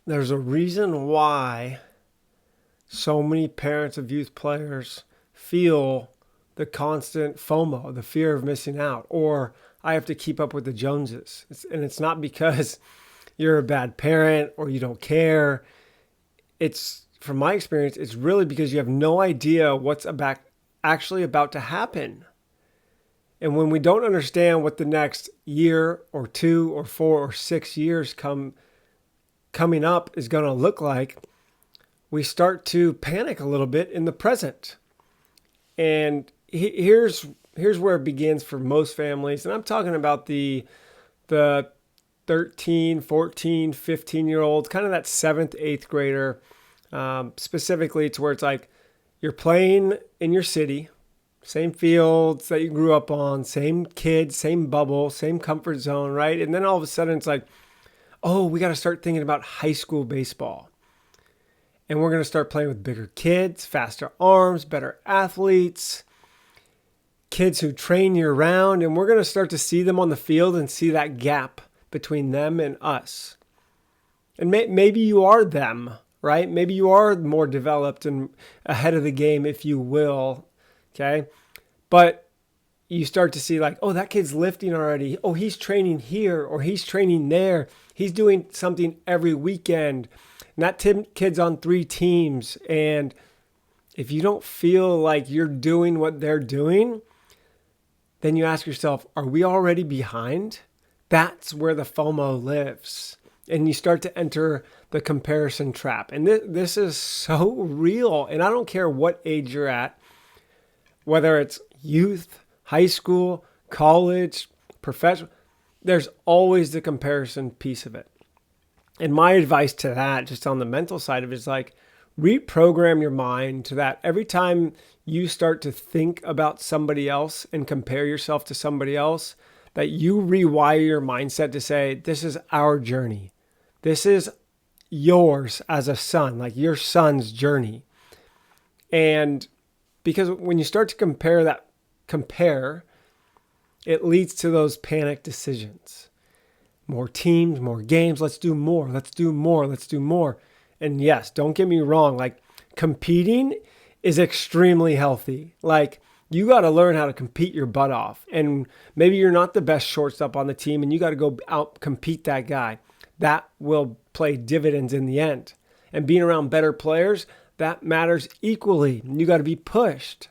there's a reason why so many parents of youth players feel the constant FOMO, the fear of missing out, or I have to keep up with the Joneses. And it's not because you're a bad parent or you don't care. It's, from my experience, it's really because you have no idea what's actually about to happen. And when we don't understand what the next year or 2 or 4 or 6 years coming up is going to look like, we start to panic a little bit in the present. And here's where it begins for most families. And I'm talking about the 13, 14, 15-year-olds, kind of that 7th, 8th grader, specifically to where it's like you're playing in your city, same fields that you grew up on, same kids, same bubble, same comfort zone, right? And then all of a sudden it's like, oh, we got to start thinking about high school baseball. And we're going to start playing with bigger kids, faster arms, better athletes, kids who train year round. And we're going to start to see them on the field and see that gap between them and us. And maybe you are them, right? Maybe you are more developed and ahead of the game, if you will. Okay. But you start to see like, oh, that kid's lifting already. Oh, he's training here or he's training there. He's doing something every weekend. And that kid's on 3 teams. And if you don't feel like you're doing what they're doing, then you ask yourself, are we already behind? That's where the FOMO lives. And you start to enter the comparison trap. And this is so real. And I don't care what age you're at, whether it's youth, high school, college, professional, there's always the comparison piece of it. And my advice to that, just on the mental side of it, is like reprogram your mind to that every time you start to think about somebody else and compare yourself to somebody else, that you rewire your mindset to say, this is our journey. This is yours as a son, like your son's journey. And because when you start to compare, it leads to those panic decisions. More teams, more games, let's do more, let's do more, let's do more. And yes, don't get me wrong, like competing is extremely healthy. Like you got to learn how to compete your butt off. And maybe you're not the best shortstop on the team and you got to go out compete that guy. That will play dividends in the end. And being around better players, that matters equally. You got to be pushed.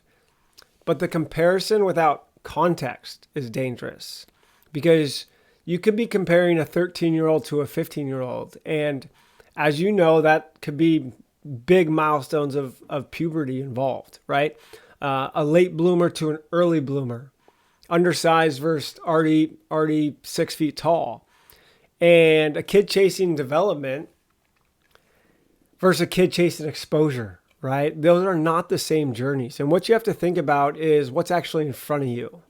But the comparison without context is dangerous because you could be comparing a 13-year-old to a 15-year-old. And as you know, that could be big milestones of puberty involved, right? A late bloomer to an early bloomer, undersized versus already 6 feet tall, and a kid chasing development versus a kid chasing exposure, right? Those are not the same journeys. And what you have to think about is what's actually in front of you.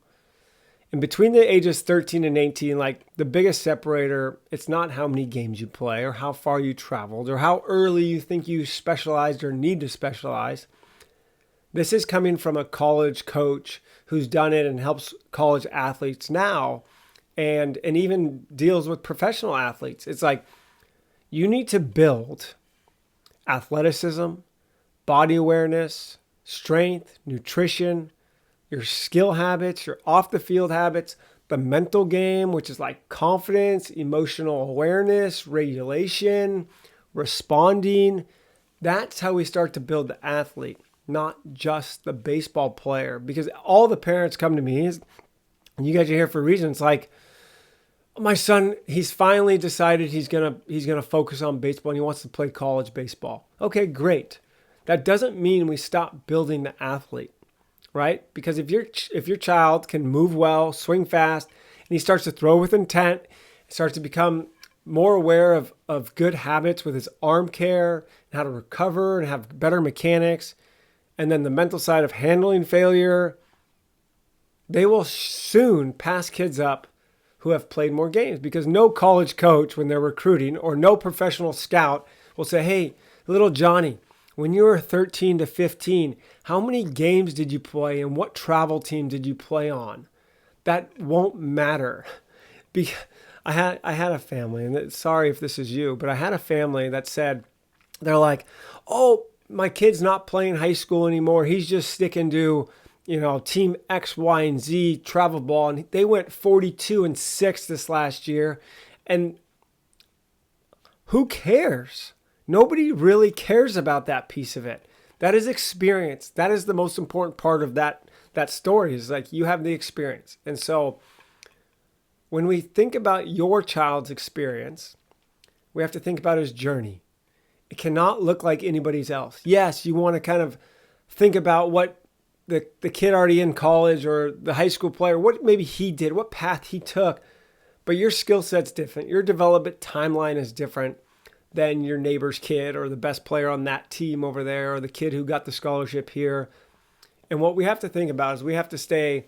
And between the ages 13 and 18, like the biggest separator, it's not how many games you play or how far you traveled or how early you think you specialized or need to specialize. This is coming from a college coach who's done it and helps college athletes now and even deals with professional athletes. It's like you need to build athleticism, body awareness, strength, nutrition, your skill habits, your off the field habits, the mental game, which is like confidence, emotional awareness, regulation, responding. That's how we start to build the athlete, not just the baseball player. Because all the parents come to me, and you guys are here for a reason. It's like, my son, he's finally decided he's gonna focus on baseball and he wants to play college baseball. Okay, great. That doesn't mean we stop building the athlete. Right? Because if your child can move well, swing fast, and he starts to throw with intent, starts to become more aware of good habits with his arm care, and how to recover and have better mechanics, and then the mental side of handling failure, they will soon pass kids up who have played more games, because no college coach, when they're recruiting, or no professional scout will say, hey, little Johnny, when you were 13 to 15, how many games did you play and what travel team did you play on? That won't matter. I had a family, and sorry if this is you, but I had a family that said, they're like, oh, my kid's not playing high school anymore. He's just sticking to, team X, Y, and Z travel ball. And they went 42-6 this last year. And who cares? Nobody really cares about that piece of it. That is experience. That is the most important part of that story, is like you have the experience. And so when we think about your child's experience, we have to think about his journey. It cannot look like anybody's else. Yes, you want to kind of think about what the kid already in college or the high school player, what maybe he did, what path he took. But your skill set's different. Your development timeline is different than your neighbor's kid or the best player on that team over there or the kid who got the scholarship here. And what we have to think about is we have to stay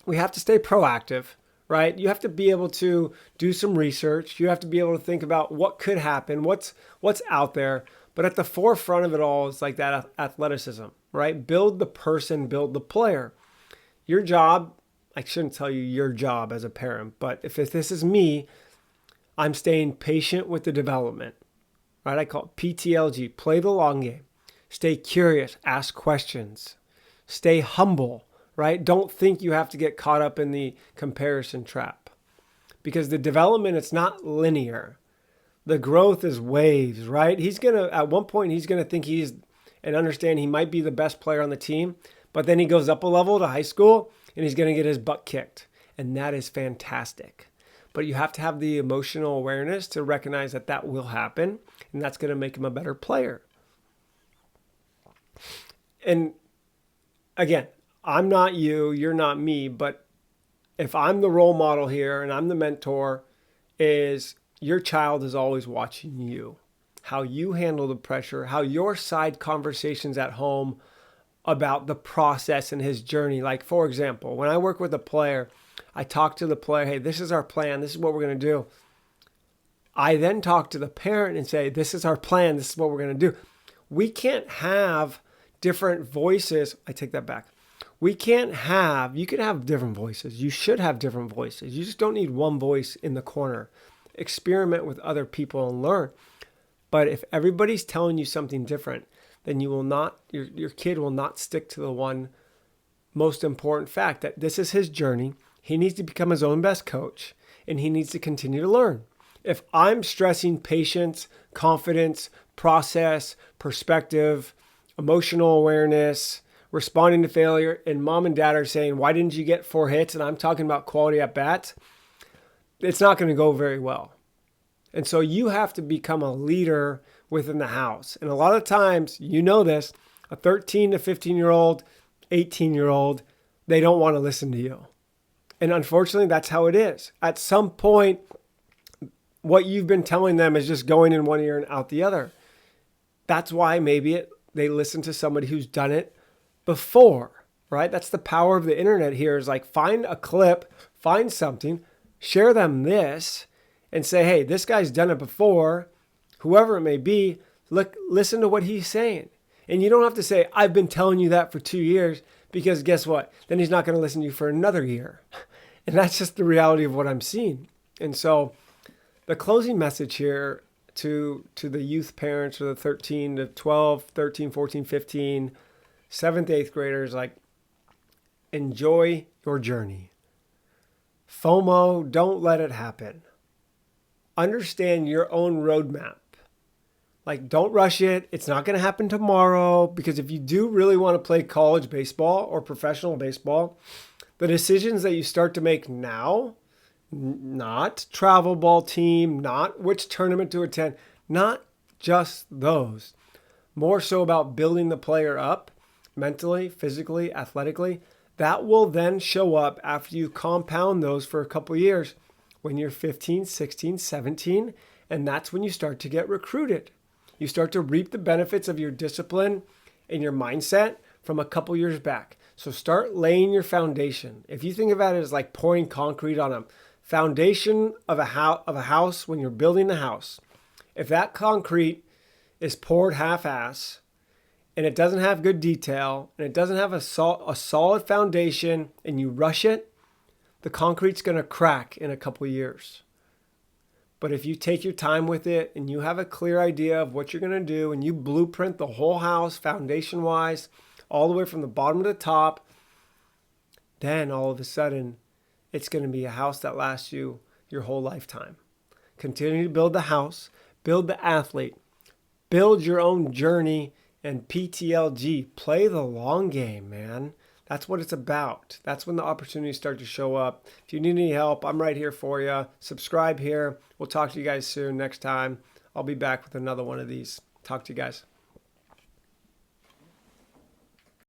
proactive, right? You have to be able to do some research. You have to be able to think about what could happen, what's out there. But at the forefront of it all is like that athleticism, right? Build the person, build the player. Your job, I shouldn't tell you your job as a parent, but if this is me, I'm staying patient with the development, right? I call it PTLG, play the long game. Stay curious, ask questions. Stay humble, right? Don't think you have to get caught up in the comparison trap, because the development, it's not linear. The growth is waves, right? At one point, he's going to think and understand he might be the best player on the team, but then he goes up a level to high school and he's going to get his butt kicked. And that is fantastic. But you have to have the emotional awareness to recognize that will happen, and that's going to make him a better player. And again, I'm not you, you're not me, but if I'm the role model here and I'm the mentor, is your child is always watching you, how you handle the pressure, how your side conversations at home about the process and his journey. Like, for example, when I work with a player, I talk to the player, hey, this is our plan. This is what we're going to do. I then talk to the parent and say, this is our plan. This is what we're going to do. We can't have different voices. I take that back. You can have different voices. You should have different voices. You just don't need one voice in the corner. Experiment with other people and learn. But if everybody's telling you something different, then your kid will not stick to the one most important fact, that this is his journey. He needs to become his own best coach, and he needs to continue to learn. If I'm stressing patience, confidence, process, perspective, emotional awareness, responding to failure, and mom and dad are saying, why didn't you get 4 hits? And I'm talking about quality at bats, it's not going to go very well. And so you have to become a leader within the house. And a lot of times, you know this, a 13 to 15-year-old, 18-year-old, they don't want to listen to you. And unfortunately, that's how it is. At some point, what you've been telling them is just going in one ear and out the other. That's why maybe they listen to somebody who's done it before, right? That's the power of the internet here, is like, find a clip, find something, share them this, and say, hey, this guy's done it before, whoever it may be, listen to what he's saying. And you don't have to say, I've been telling you that for 2 years, because guess what? Then he's not going to listen to you for another year. And that's just the reality of what I'm seeing. And so the closing message here to the youth parents, or the 13 to 12, 13, 14, 15, 7th, 8th graders, like, enjoy your journey. FOMO, don't let it happen. Understand your own roadmap. Like, don't rush it. It's not going to happen tomorrow, because if you do really want to play college baseball or professional baseball, the decisions that you start to make now, not travel ball team, not which tournament to attend, not just those, more so about building the player up mentally, physically, athletically, that will then show up after you compound those for a couple years when you're 15, 16, 17, and that's when you start to get recruited. You start to reap the benefits of your discipline and your mindset from a couple years back. So start laying your foundation. If you think about it as like pouring concrete on a foundation of a house when you're building the house, if that concrete is poured half-ass and it doesn't have good detail and it doesn't have a solid foundation and you rush it, the concrete's going to crack in a couple years, But if you take your time with it and you have a clear idea of what you're going to do and you blueprint the whole house foundation wise, all the way from the bottom to the top, then all of a sudden it's going to be a house that lasts you your whole lifetime. Continue to build the house, build the athlete, build your own journey, and PTLG. Play the long game, man. That's what it's about. That's when the opportunities start to show up. If you need any help, I'm right here for you. Subscribe here. We'll talk to you guys soon next time. I'll be back with another one of these. Talk to you guys.